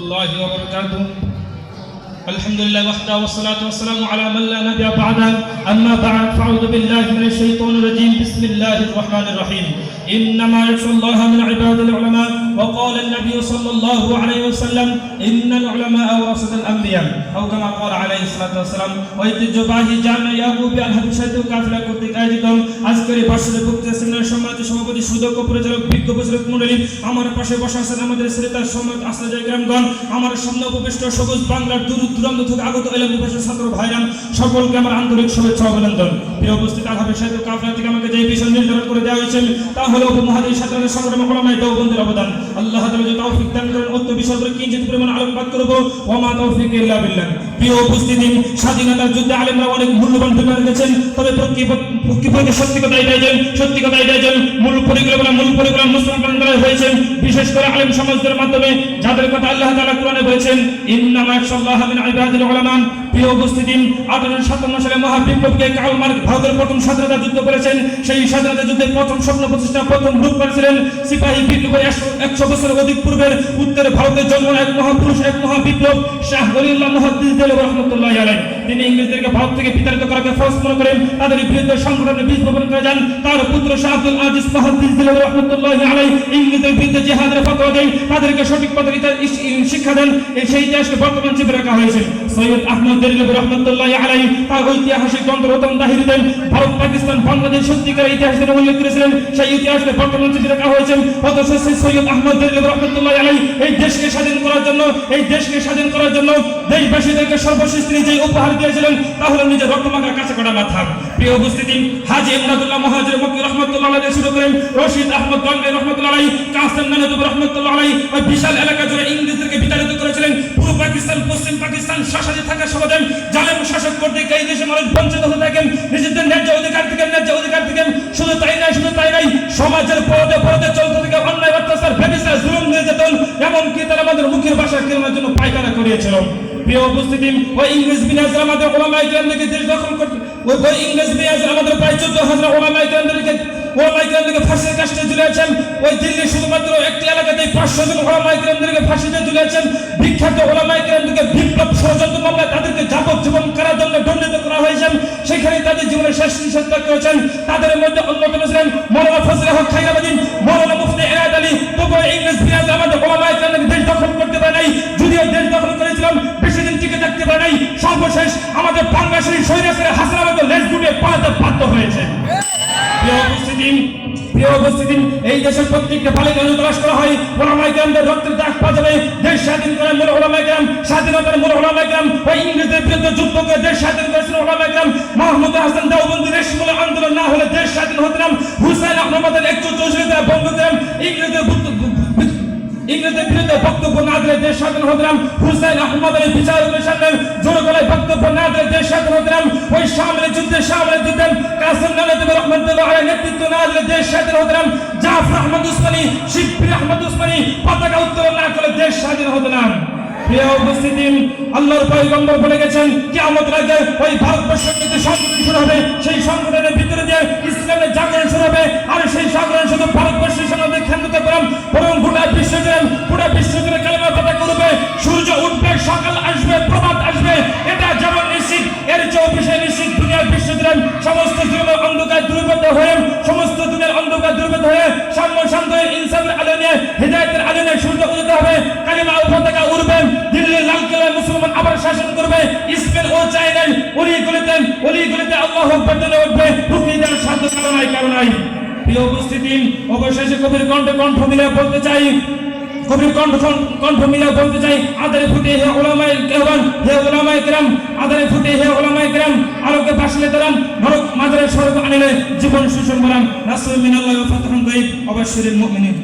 الله وبركاته. الحمد لله وحده والصلاة والسلام على من لا نبي بعده. أما بعد فأعوذ بالله من الشيطان الرجيم. بسم الله الرحمن الرحيم. إنما يخشى الله من عباد العلماء. وقال النبي صلى الله عليه وسلم إن العلماء ورثة الأنبياء أو كما قال عليه الصلاة والسلام. ঐতিহ্যবাহী জামে ইয়াকুব আল-হাদিস কাফেলা কর্তৃক আয়োজিত আজকের এই বার্ষিক বক্তৃতা সেমিনার সম্মানিত সভাপতি সুদক্ষ পরিচালক বিজ্ঞ প্রচারক মণ্ডলী, আমার পাশে বসা আছেন আমাদের শ্রোতা সম্মানিত আসলাজাই গ্রামগণ, আমার সামনে উপবিষ্ট সবুজ বাংলার দূর দূরান্ত থেকে আগত এলাম ভাষার ছাত্র ভাইরাম, সকলকে আমার আন্তরিক শুভেচ্ছা অভিনন্দন। প্রিয় উপস্থিত আল-হাদিস কাফেলা থেকে আমাকে যে বিষয় নির্ধারণ করে দেওয়া হয়েছে তা হলো উপমহাদেশ ছাত্রদের সংগ্রামে ওলামায়ে দেওবন্দের অবদান। আল্লাহ তাআলা যদি তৌফিক দান করেন অত বিষয় করে কিঞ্চিত পরিমাণ আলোকপাত করব। ওয়া মা তৌফিক ইল্লা বিল্লাহ। প্রিয় উপস্থিতি, স্বাধীনতার যুদ্ধে আলেমরা অনেক মূল্যবান ভূমিকা রেখেছেন, তবে প্রকৃতপক্ষে সত্যি কথা এটাই যে মূল পরিকল্পনা মুসলমান দ্বারা হয়েছে, বিশেষ করে আলেম সমাজদের মাধ্যমে, যাদের কথা আল্লাহ তাআলা কোরআনে বলেছেন ইন্নামা ইয়াখশাল্লাহা মিন ইবাদিল উলামা। প্রিয় উপস্থিতি, 1857 সালে মহাবিপ্লবকে কার্ল মার্কস ভারতের প্রথম স্বাধীনতা যুদ্ধ করেছেন। সেই স্বাধীনতা যুদ্ধে প্রথম স্বপ্ন প্রতিষ্ঠা প্রথম রূপ করেছিলেন সিপাহী বিপ্লবের 100 বছরের অধিক পূর্বের উত্তরে ভারতের জন্ম এক মহাপুরুষ, এক মহাবিপ্লব শাহ ওলিউল্লাহ মুহাদ্দিস দেওবন্দি রাহমাতুল্লাহি আলাইহি। তিনি ইংরেজদেরকে ভারত থেকে বিতাড়িত করাকে ফরজ মনে করেন, তাদের বিরুদ্ধে সংগঠনের বীজ বপন করে যান। তার পুত্র শাহ আব্দুল আজিজ মুহাদ্দিস দেওবন্দি রাহমাতুল্লাহি আলাইহি ইংরেজদের বিরুদ্ধে জিহাদের ফতোয়া দেন, তাদেরকে সঠিক পথে শিক্ষা দেন। সেই ইতিহাসকে বর্তমান চেপে রাখা হয়েছে। সৈয়দ আহমদ দেওবন্দি রাহমাতুল্লাহি আলাইহি তার ঐতিহাসিক গ্রন্থ রতন তাহির দেন, ভারত পাকিস্তান বাংলাদেশ সত্যিকার ইতিহাস থেকে উল্লেখ করেছিলেন। সেই ইতিহাসকে বর্তমান চেপে রাখা হয়েছে। অথচ সৈয়দ আহমদ দেওবন্দি রাহমাতুল্লাহি আলাইহি এই দেশকে স্বাধীন করার জন্য দেশবাসীদেরকে সর্বশেষ তিনি যে উপহার দিয়েছিলেন তা হলো নিজের রক্তমাখা কাছে করা মাথা। প্রিয় উপস্থিতি, হাজী ইমদাদুল্লাহ মুহাজির মক্কি রাহমাতুল্লাহ আলাইহি শুরু করেন রশিদ আহমদ গঙ্গী রাহমাতুল্লাহ আলাইহি, কাসেম নানুতুবি রাহমাতুল্লাহ আলাইহি ওই বিশাল এলাকা জুড়ে ইংরেজদেরকে বিতাড়িত করেছিলেন। পুরো পাকিস্তান, পশ্চিম পাকিস্তান শাসনে থাকা সত্ত্বেও জালেম শাসক কর্তৃক এই দেশে মানুষ বঞ্চিত হতে থাকেন নিজেদের ন্যায্য অধিকার থেকে। শুধু তাই নাই, সমাজের পরদে চলতে থেকে অন্যায়, অত্যাচার, ব্যভিচার, জুলুম, নির্যাতন, এমনকি তারা আমাদের মুখের ভাষা কেনার জন্য পায়খানা করিয়েছিল। প্রিয় উপস্থিতি, ওই ইংরেজ বিনাজরা আমাদের ওলামায়ে কেরামদেরকে দেশ দখল করতে, ওই ইংরেজ বিনাজরা আমাদের প্রায় 14,000 ওলামায়ে কেরামদেরকে ফাঁসির কাস্টে ঝুলিয়েছেন। ওই দিল্লি শুধুমাত্র একটি এলাকাতেই 500 জন ওলামায়ে কেরামদেরকে ফাঁসিতে ঝুলিয়েছেন। বিখ্যাত ওলামায়ে কেরামদেরকে বিপ্লব ষড়যন্ত্র মামলায় তাদেরকে যাবজ্জীবন কারাদণ্ডে দণ্ডিত করা হয়েছে। সেখানে তাদের জীবনের শেষ নিঃশ্বাস ত্যাগ করেছেন। তাদের মধ্যে অন্যতম ছিলেন মওলানা ফজলে হক খায়রাবাদী, মওলানা মুফতি এনায়েত আলী। তবুও ইংরেজ বিনাজরা আমাদের ওলামায়ে কেরামদেরকে দেশ দখল করতে পারে নাই। যদিও দেশ দখল করেছিলাম, বেশি দিন টিকে থাকতে পারে নাই। সর্বশেষ আমাদের বাংলাদেশের স্বৈরাচারী হাসিনা আমাদের লেজ গুটিয়ে পালাতে বাধ্য হয়েছে। প্রিয় উপস্থিতি, এই দেশের প্রত্যেকটা বালিকা তলাশ করা হয় ওলামায়ে কেরামদের রক্তের দাগ পাওয়া। দেশ স্বাধীন করার মূল ওলামায়ে কেরাম, স্বাধীনতার মূল ওলামায়ে কেরাম, ওই ইংরেজদের বিরুদ্ধে যুদ্ধ করে দেশ স্বাধীন করেছিল ওলামায়ে কেরাম। মাহমুদ হাসান দেওবন্দি রেশমুল আন্দোলন না হলে দেশ স্বাধীন হতো না। হুসাইন আহমদের 164 দ্বারা বন্ধ করেন, ইংরেজদের বিরুদ্ধে বক্তব্য না দিলে দেশ স্বাধীন হতো না। হুসাইন আহমদের বিচারকের সামনে জোরে গলায় বক্তব্য না দিলে দেশ স্বাধীন হতো না। ওই শামলের যুদ্ধে কাসেম নানুতুবি রাহমাতুল্লাহ আলাইহি নেতৃত্ব না দিলে দেশ স্বাধীন হতো না। জাফর আহমদ উসমানী, শিবলি আহমদ উসমানী পতাকা উত্তোলন না করলে দেশ স্বাধীন হতো না। প্রিয় উপস্থিতি, আল্লাহর পয়গম্বর বলে গেছেন কিয়ামতের আগে ওই ভারতবর্ষের মধ্যে সংগঠন শুরু হবে। সেই সংগঠনের ভিতরে দিয়ে ইসলামের জাগরণ শুরু হবে। আর সেই জাগরণ শুধু ভারতবর্ষের সঙ্গে কেন্দ্রিত করেন, বরং গোটা বিশ্ব জুড়ে কালেমার পতাকা উঠবে। সূর্য উঠবে, সকাল আসবে, প্রভাত আসবে। এটা যেমন নিশ্চিত, এর চেয়েও বেশি নিশ্চিত দুনিয়ার বিশ্ব জুড়ে সমস্ত দুনিয়ার অন্ধকার দূরীভূত হয়ে সাম্য শান্ত ইনসাফের আলো নিয়ে, হিদায়াতের আলো নিয়ে সূর্য উদিত হবে। কালেমা ও পতাকা উড়বে। দিল্লির লালকেল্লায় মুসলমান আবার শাসন করবে। স্পেন ও চায়নায় অলিগলিতে আল্লাহু আকবার বলে উঠবে। রুখে দেওয়ার সাধ্য কারণাই। প্রিয় উপস্থিতি, অবশেষে কবির কণ্ঠ মিলে বলতে চাই, আদারে ফুটে হে ওলামায়ে কেরাম, আদারে ফুটে হে ওলামায়ে কেরাম, আলোকে বাসলে দাঁড়ান, নরক মাজারের স্বর্গ আনিলে জীবন সুষম বানান। নাসরুম মিনাল্লাহি ওয়া ফাতহুন গায়ব, ওয়াবাশশিরিল মুমিনিন।